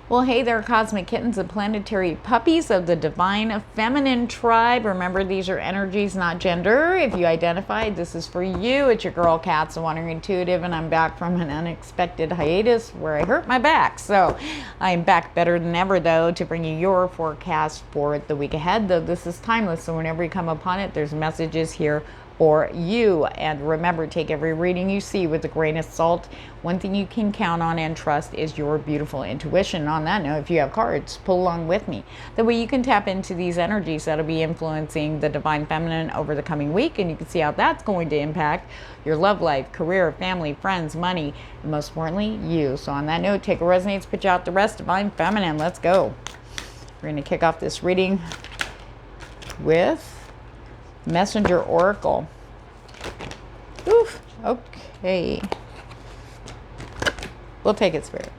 Well, hey there, cosmic kittens and planetary puppies of the divine feminine tribe. Remember, these are energies, not gender. If you identify, this is for you. It's your girl, Catz, the Wandering Intuitive, and I'm back from an unexpected hiatus where I hurt my back. So I'm back better than ever, though, to bring you your forecast for the week ahead. Though this is timeless, so whenever you come upon it, there's messages here for you. And remember, take every reading you see with a grain of salt. One thing you can count on and trust is your beautiful intuition. On that note, if you have cards, pull along with me. That way you can tap into these energies that'll be influencing the divine feminine over the coming week, and you can see how that's going to impact your love life, career, family, friends, money, and most importantly, you. So on that note, take what resonates, put you out the rest. Divine feminine, let's go. We're going to kick off this reading with Messenger Oracle. Oof. Okay. We'll take it, Spirit.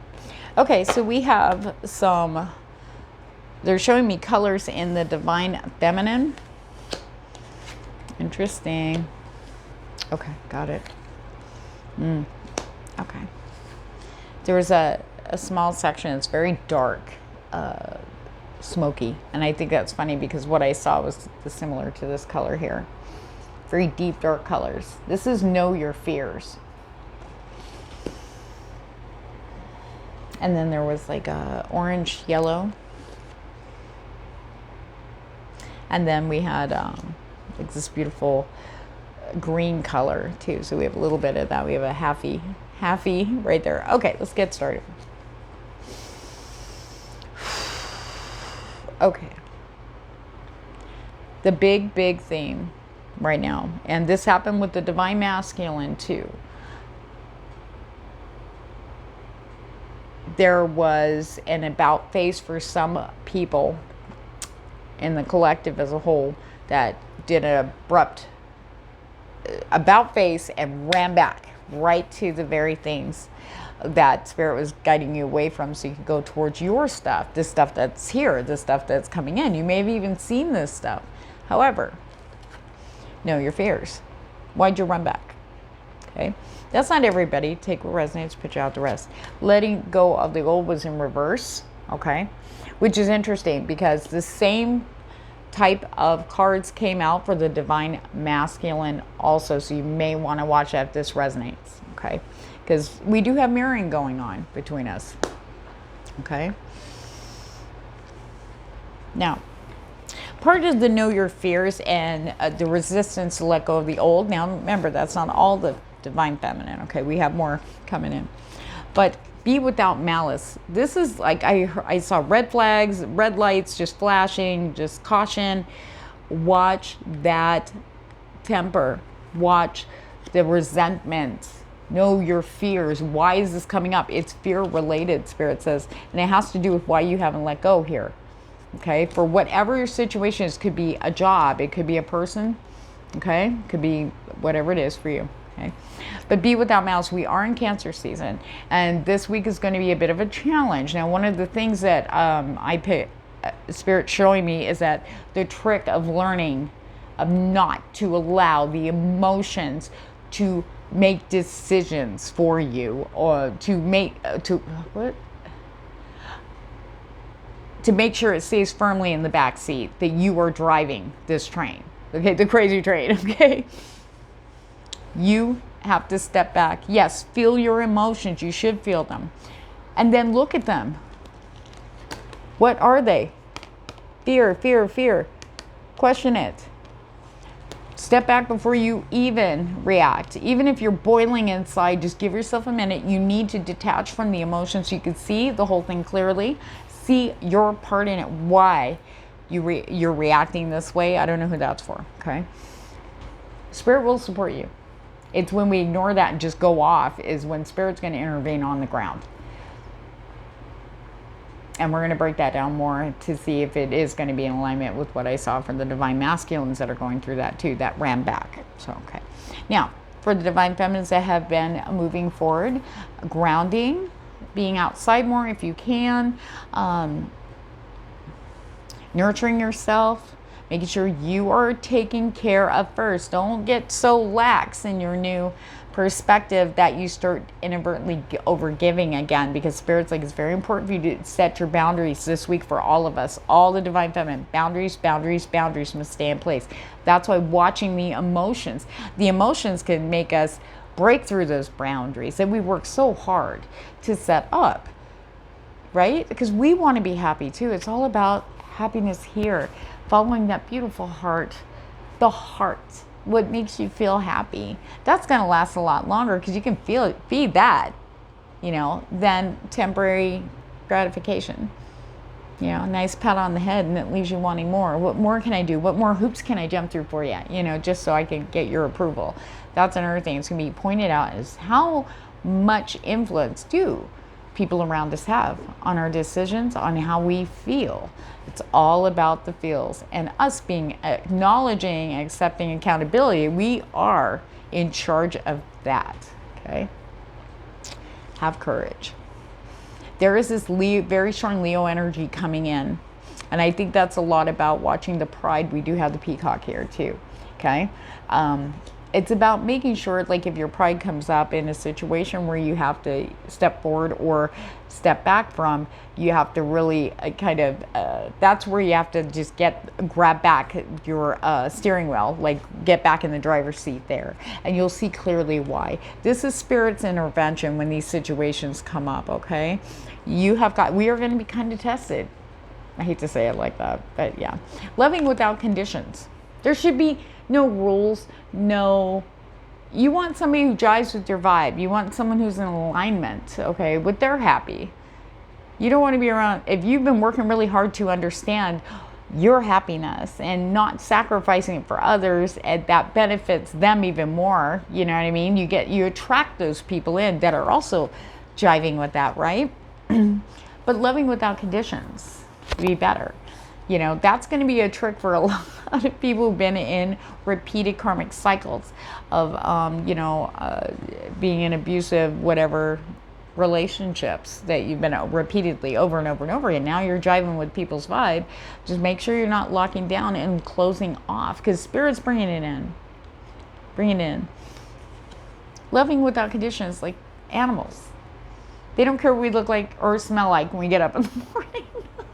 Okay, so we have some, they're showing me colors in the divine feminine. Interesting. Okay, got it. Okay. There was a small section, it's very dark, smoky, and I think that's funny because what I saw was similar to this color here. Very deep dark colors. This is Know Your Fears. And then there was like a orange yellow, and then we had like this beautiful green color too, so we have a little bit of that. We have a halfy right there. Okay, let's get started. Okay. The big theme right now, and this happened with the divine masculine too. There was an about face for some people in the collective as a whole that did an abrupt about face and ran back right to the very things that Spirit was guiding you away from, so you could go towards your stuff, the stuff that's here, the stuff that's coming in. You may have even seen this stuff. However, know your fears. Why'd you run back? Okay, that's not everybody. Take what resonates, put you out the rest. Letting go of the old was in reverse. Okay, which is interesting because the same type of cards came out for the divine masculine also, so you may want to watch that if this resonates. Okay, because we do have mirroring going on between us. Okay, now part of the know your fears and the resistance to let go of the old. Now remember, that's not all the divine feminine. Okay, we have more coming in, but be without malice. This is like I saw red flags, red lights just flashing, just caution. Watch that temper. Watch the resentment. Know your fears. Why is this coming up? It's fear related, Spirit says, and it has to do with why you haven't let go here. Okay, for whatever your situation is, could be a job, it could be a person, okay, it could be whatever it is for you. Okay, but be without malice. We are in Cancer season, and this week is going to be a bit of a challenge. Now, one of the things that Spirit showing me is that the trick of learning of not to allow the emotions to make decisions for you, or to make to make sure it stays firmly in the back seat, that you are driving this train, okay, the crazy train. Okay, you have to step back. Yes, feel your emotions. You should feel them, and then look at them. What are they? Fear. Question it. Step back before you even react. Even if you're boiling inside, just give yourself a minute. You need to detach from the emotions so you can see the whole thing clearly. See your part in it, why you're reacting this way. I don't know who that's for, okay? Spirit will support you. It's when we ignore that and just go off is when Spirit's going to intervene on the ground. And we're going to break that down more to see if it is going to be in alignment with what I saw from the divine masculines that are going through that too, that ran back. So, okay. Now, for the divine feminines that have been moving forward, grounding, being outside more if you can, nurturing yourself, making sure you are taken care of first. Don't get so lax in your new perspective that you start inadvertently over giving again, because Spirit's like, it's very important for you to set your boundaries this week for all of us, all the divine feminine. Boundaries must stay in place. That's why watching the emotions can make us break through those boundaries that we work so hard to set up, right? Because we want to be happy too. It's all about happiness here, following that beautiful heart, the heart, what makes you feel happy. That's going to last a lot longer because you can feel it, feed that, than temporary gratification. A nice pat on the head and it leaves you wanting more. What more can I do? What more hoops can I jump through for you? Just so I can get your approval. That's another thing. It's going to be pointed out is how much influence do people around us have on our decisions, on how we feel. It's all about the feels, and us being acknowledging, accepting accountability. We are in charge of that. Okay. Have courage. There is this very strong Leo energy coming in, and I think that's a lot about watching the pride. We do have the peacock here too. Okay. It's about making sure, like, if your pride comes up in a situation where you have to step forward or step back from, you have to really that's where you have to just grab back your steering wheel, like get back in the driver's seat there, and you'll see clearly why. This is Spirit's intervention when these situations come up, okay? We are going to be kind of tested. I hate to say it like that, but yeah. Loving without conditions. There should be no rules, you want somebody who jives with your vibe. You want someone who's in alignment, okay, with their happy. You don't want to be around, if you've been working really hard to understand your happiness and not sacrificing it for others, and that benefits them even more, you know what I mean? You attract those people in that are also jiving with that, right? But loving without conditions would be better. That's going to be a trick for a lot of people who've been in repeated karmic cycles of, being in abusive, whatever, relationships that you've been repeatedly over and over and over again. Now you're jiving with people's vibe. Just make sure you're not locking down and closing off, because Spirit's bringing it in. Bring it in. Loving without conditions, like animals. They don't care what we look like or smell like when we get up in the morning.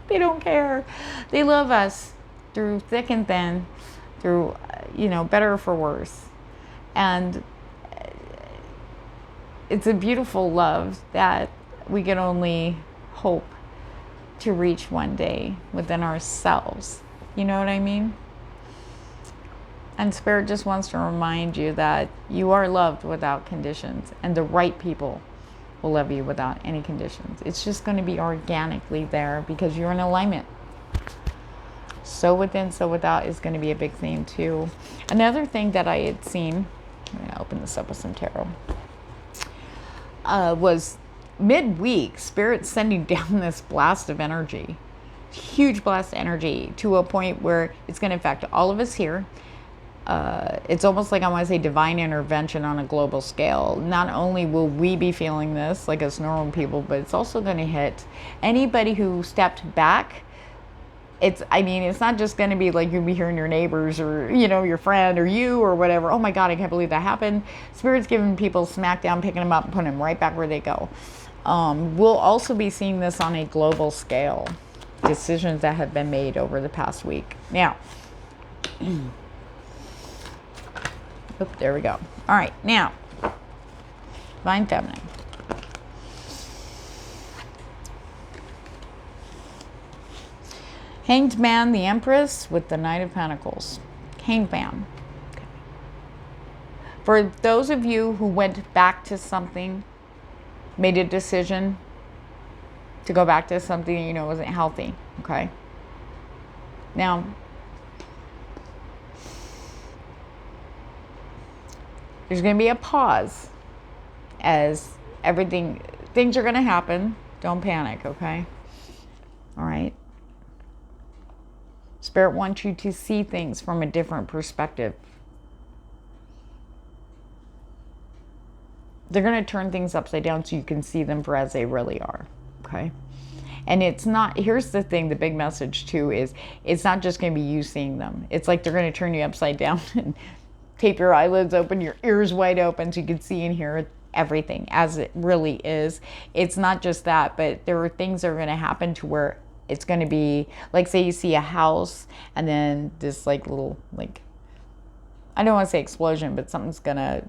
They don't care. They love us through thick and thin, through, better or for worse. And it's a beautiful love that we can only hope to reach one day within ourselves. You know what I mean? And Spirit just wants to remind you that you are loved without conditions, and the right people will love you without any conditions. It's just going to be organically there because you're in alignment. So within, so without is going to be a big theme too. Another thing that I had seen, I'm going to open this up with some tarot, was midweek, Spirit sending down this blast of energy, huge blast of energy, to a point where it's going to affect all of us here. It's almost like, I want to say, divine intervention on a global scale. Not only will we be feeling this, like us normal people, but it's also going to hit anybody who stepped back. It's not just going to be like you'll be hearing your neighbors or, your friend or you or whatever. Oh my God, I can't believe that happened. Spirit's giving people smack down, picking them up and putting them right back where they go. We'll also be seeing this on a global scale. Decisions that have been made over the past week. Now, there we go. All right, now, Divine Feminine. Hanged Man, the Empress, with the Knight of Pentacles. Hanged Man. Okay. For those of you who went back to something, made a decision to go back to something wasn't healthy, okay? Now, there's going to be a pause as things are going to happen. Don't panic, okay? All right? Spirit wants you to see things from a different perspective. They're going to turn things upside down so you can see them for as they really are, okay? And it's not, here's the thing, the big message too is, it's not just going to be you seeing them. It's like they're going to turn you upside down and keep your eyelids open, your ears wide open, so you can see and hear everything as it really is. It's not just that, but there are things that are going to happen to where it's going to be like, say you see a house and then this like little, like, I don't want to say explosion, but something's going to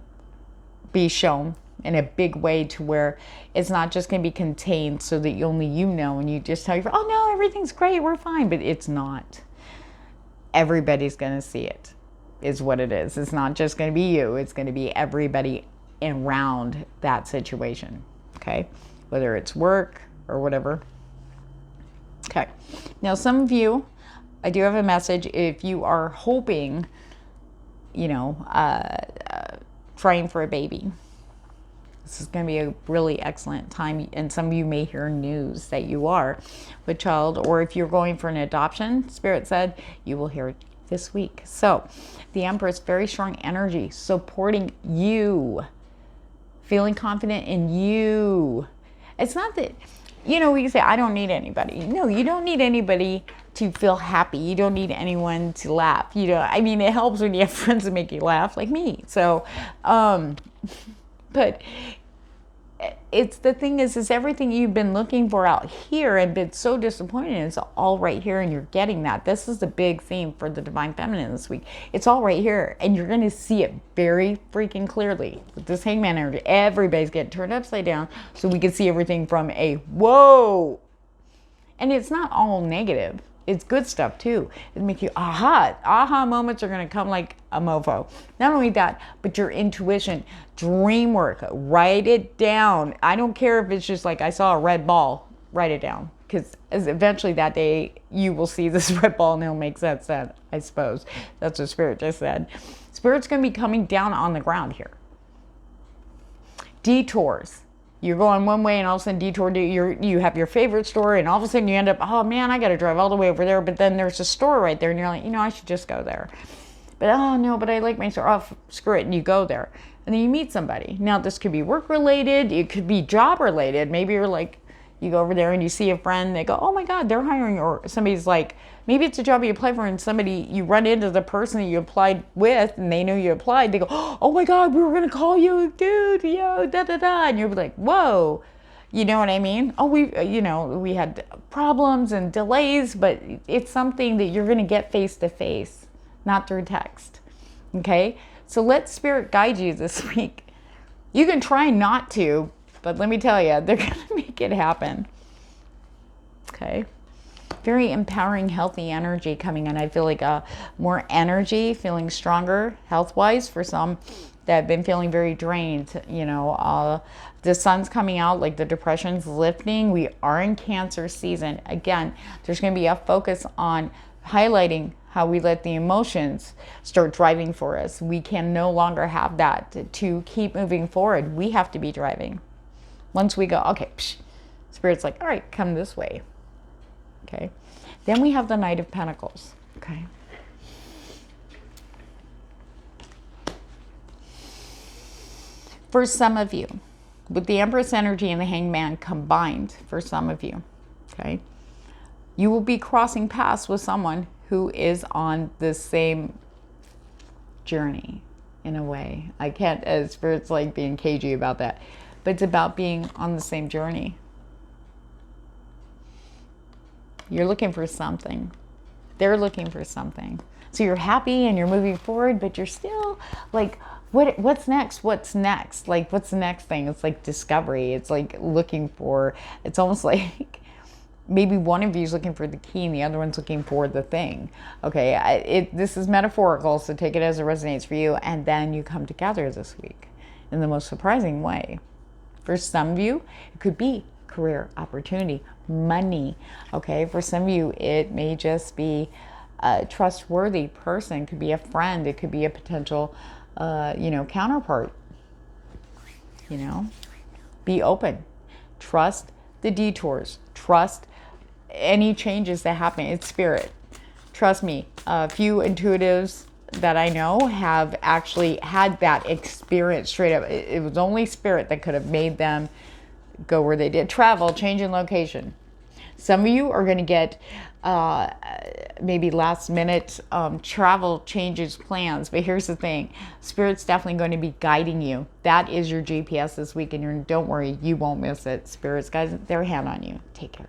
be shown in a big way to where it's not just going to be contained so that only you know, and you just tell your friend, oh no, everything's great, we're fine. But it's not. Everybody's going to see it, is what it is. It's not just going to be you. It's going to be everybody around that situation. Okay? Whether it's work or whatever. Okay. Now, some of you, I do have a message. If you are hoping, you know, trying for a baby, this is going to be a really excellent time. And some of you may hear news that you are with child, or if you're going for an adoption, Spirit said, you will hear it this week. So the Empress, very strong energy, supporting you, feeling confident in you. It's not that, you know, we say, I don't need anybody. No, you don't need anybody to feel happy. You don't need anyone to laugh. You know, I mean, it helps when you have friends that make you laugh, like me. So, but it's the thing is everything you've been looking for out here and been so disappointed in, it's all right here, and you're getting that. This is the big theme for the Divine Feminine this week. It's all right here, and you're going to see it very freaking clearly with this Hangman energy. Everybody's getting turned upside down so we can see everything from a whoa. And it's not all negative. It's good stuff too. It makes you aha moments are going to come like a mofo. Not only that, but your intuition, dream work, write it down. I don't care if it's just like, I saw a red ball, write it down. Because eventually that day you will see this red ball and it'll make sense then, I suppose. That's what Spirit just said. Spirit's going to be coming down on the ground here. Detours. You're going one way and all of a sudden detour, you have your favorite store, and all of a sudden you end up, oh man, I got to drive all the way over there. But then there's a store right there and you're like, you know, I should just go there. But oh no, but I like my store. Oh, screw it. And you go there. And then you meet somebody. Now this could be work related. It could be job related. Maybe you're like, you go over there and you see a friend. They go, oh my God, they're hiring. Or somebody's like, maybe it's a job you apply for, and somebody, you run into the person that you applied with and they know you applied. They go, oh my God, we were going to call you, dude, yo, da da da. And you're like, whoa, you know what I mean? Oh, we had problems and delays, but it's something that you're going to get face to face, not through text. Okay. So let Spirit guide you this week. You can try not to, but let me tell you, they're going to make it happen. Okay. Very empowering, healthy energy coming in. I feel like more energy, feeling stronger health-wise for some that have been feeling very drained. You know, the sun's coming out, like the depression's lifting. We are in Cancer season. Again, there's going to be a focus on highlighting how we let the emotions start driving for us. We can no longer have that to keep moving forward. We have to be driving. Once we go, okay, Spirit's like, all right, come this way. Okay. Then we have the Knight of Pentacles. Okay. For some of you, with the Empress energy and the Hangman combined, for some of you, okay, you will be crossing paths with someone who is on the same journey in a way. I can't, as Spirit's like being cagey about that, but it's about being on the same journey. You're looking for something. They're looking for something. So you're happy and you're moving forward, but you're still like, what's next? What's next? Like, what's the next thing? It's like discovery. It's like looking for, it's almost like maybe one of you is looking for the key and the other one's looking for the thing. Okay, this is metaphorical, so take it as it resonates for you. And then you come together this week in the most surprising way. For some of you, it could be career opportunity, money. Okay, for some of you, it may just be a trustworthy person. It could be a friend. It could be a potential, counterpart. Be open. Trust the detours. Trust any changes that happen. It's Spirit. Trust me, a few intuitives that I know have actually had that experience straight up. It was only Spirit that could have made them go where they did. Travel, change in location. Some of you are going to get maybe last minute travel changes, plans. But here's the thing. Spirit's definitely going to be guiding you. That is your GPS this week. And don't worry, you won't miss it. Spirit's got their hand on you. Take care.